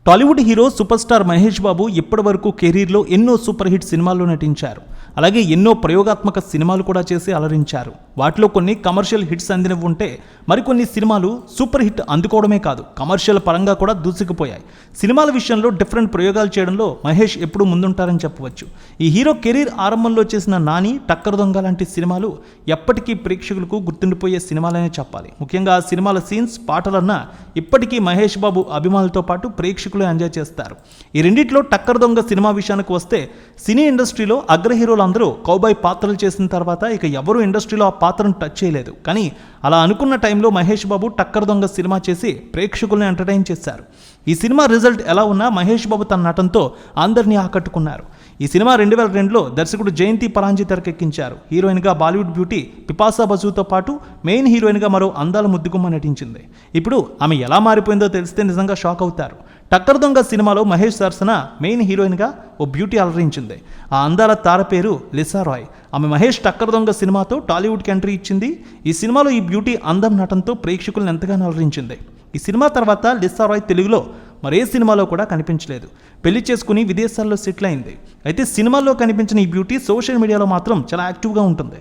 Tollywood hero super star Mahesh Babu ఇప్పటివరకు కెరీర్లో ఎన్నో సూపర్ హిట్ సినిమాల్లో నటించారు. అలాగే ఎన్నో ప్రయోగాత్మక సినిమాలు కూడా చేసి అలరించారు. వాటిలో కొన్ని కమర్షియల్ హిట్స్ అందినవి ఉంటే మరికొన్ని సినిమాలు సూపర్ హిట్ అందుకోవడమే కాదు, కమర్షియల్ పరంగా కూడా దూసుకుపోయాయి. సినిమాల విషయంలో డిఫరెంట్ ప్రయోగాలు చేయడంలో మహేష్ ఎప్పుడూ ముందుంటారని చెప్పవచ్చు. ఈ హీరో కెరీర్ ఆరంభంలో చేసిన నాని, టక్కర్ దొంగ లాంటి సినిమాలు ఎప్పటికీ ప్రేక్షకులకు గుర్తుండిపోయే సినిమాలనే చెప్పాలి. ముఖ్యంగా ఆ సినిమాల సీన్స్, పాటలన్నా ఇప్పటికీ మహేష్ బాబు అభిమానులతో పాటు ప్రేక్షకులు ఎంజాయ్ చేస్తారు. ఈ రెండిట్లో టక్కర్ దొంగ సినిమా విషయానికి వస్తే సినీ ఇండస్ట్రీలో అగ్ర హీరోలందరూ కౌబాయ్ పాత్రలు చేసిన తర్వాత ఇక ఎవరు ఇండస్ట్రీలో ఆ పాత్రను టచ్ చేయలేదు. కానీ అలా అనుకున్న టైంలో మహేష్ బాబు టక్కర్ దొంగ సినిమా చేసి ప్రేక్షకులను ఎంటర్టైన్ చేశారు. ఈ సినిమా రిజల్ట్ ఎలా ఉన్నా మహేష్ బాబు తన నటనతో అందరినీ ఆకట్టుకున్నారు. ఈ సినిమా 2002లో దర్శకుడు జయంతి పరాంజీ తెరకెక్కించారు. హీరోయిన్గా బాలీవుడ్ బ్యూటీ బిపాసా బసుతో పాటు మెయిన్ హీరోయిన్గా మరో అందాల ముద్దుగుమ్మ నటించింది. ఇప్పుడు ఆమె ఎలా మారిపోయిందో తెలిస్తే నిజంగా షాక్ అవుతారు. టక్కర్ దొంగ సినిమాలో మహేష్ సరసన మెయిన్ హీరోయిన్గా ఓ బ్యూటీ అలరించింది. ఆ అందాల తార పేరు లిసా రాయ్. ఆమె మహేష్ టక్కర్ దొంగ సినిమాతో టాలీవుడ్కి ఎంట్రీ ఇచ్చింది. ఈ సినిమాలో ఈ బ్యూటీ అందం నటనతో ప్రేక్షకులను ఎంతగానో అలరించింది. ఈ సినిమా తర్వాత లిసా రాయ్ తెలుగులో మరే సినిమాలో కూడా కనిపించలేదు. పెళ్లి చేసుకుని విదేశాల్లో సెటిల్ అయింది. అయితే సినిమాల్లో కనిపించిన ఈ బ్యూటీ సోషల్ మీడియాలో మాత్రం చాలా యాక్టివ్గా ఉంటుంది.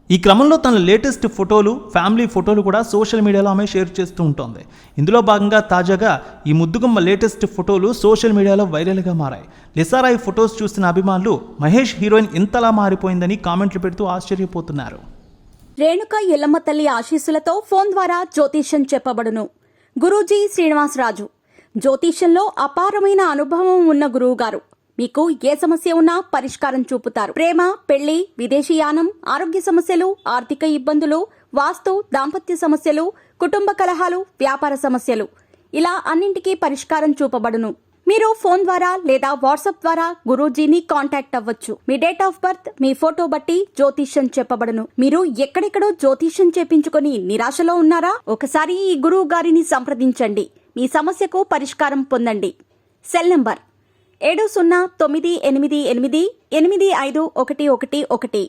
ఈ క్రమంలో తన లేటెస్ట్ ఫోటోలు, ఫ్యామిలీ ఫోటోలు కూడా సోషల్ మీడియాలో ఆమె షేర్ చేస్తూ ఉంటుంది. ఇందులో భాగంగా తాజాగా ఈ ముద్దుగుమ్మ లేటెస్ట్ ఫోటోలు సోషల్ మీడియాలో వైరల్గా మారాయి. లిసారాయ్ ఫొటోస్ చూసిన అభిమానులు మహేష్ హీరోయిన్ ఇంతలా మారిపోయిందని కామెంట్లు పెడుతూ ఆశ్చర్యపోతున్నారు. రేణుక ఎల్లమ్మ తల్లి ఆశీస్సులతో ఫోన్ ద్వారా జ్యోతిష్యం చెప్పబడును. గురూజీ శ్రీనివాసరాజు. జ్యోతిష్యంలో అపారమైన అనుభవం ఉన్న గురువుగారు మీకు ఏ సమస్య ఉన్నా పరిష్కారం చూపుతారు. ప్రేమ, పెళ్లి, విదేశీయానం, ఆరోగ్య సమస్యలు, ఆర్థిక ఇబ్బందులు, వాస్తు, దాంపత్య సమస్యలు, కుటుంబ కలహాలు, వ్యాపార సమస్యలు, ఇలా అన్నింటికీ పరిష్కారం చూపబడును. మీరు ఫోన్ ద్వారా లేదా వాట్సాప్ ద్వారా గురూజీని కాంటాక్ట్ అవ్వచ్చు. మీ డేట్ ఆఫ్ బర్త్, మీ ఫోటో బట్టి జ్యోతిష్యం చెప్పబడును. మీరు ఎక్కడెక్కడో జ్యోతిష్యం చేపించుకొని నిరాశలో ఉన్నారా? ఒకసారి ఈ గురువు గారిని సంప్రదించండి. మీ సమస్యకు పరిష్కారం పొందండి. Cell number 7098888511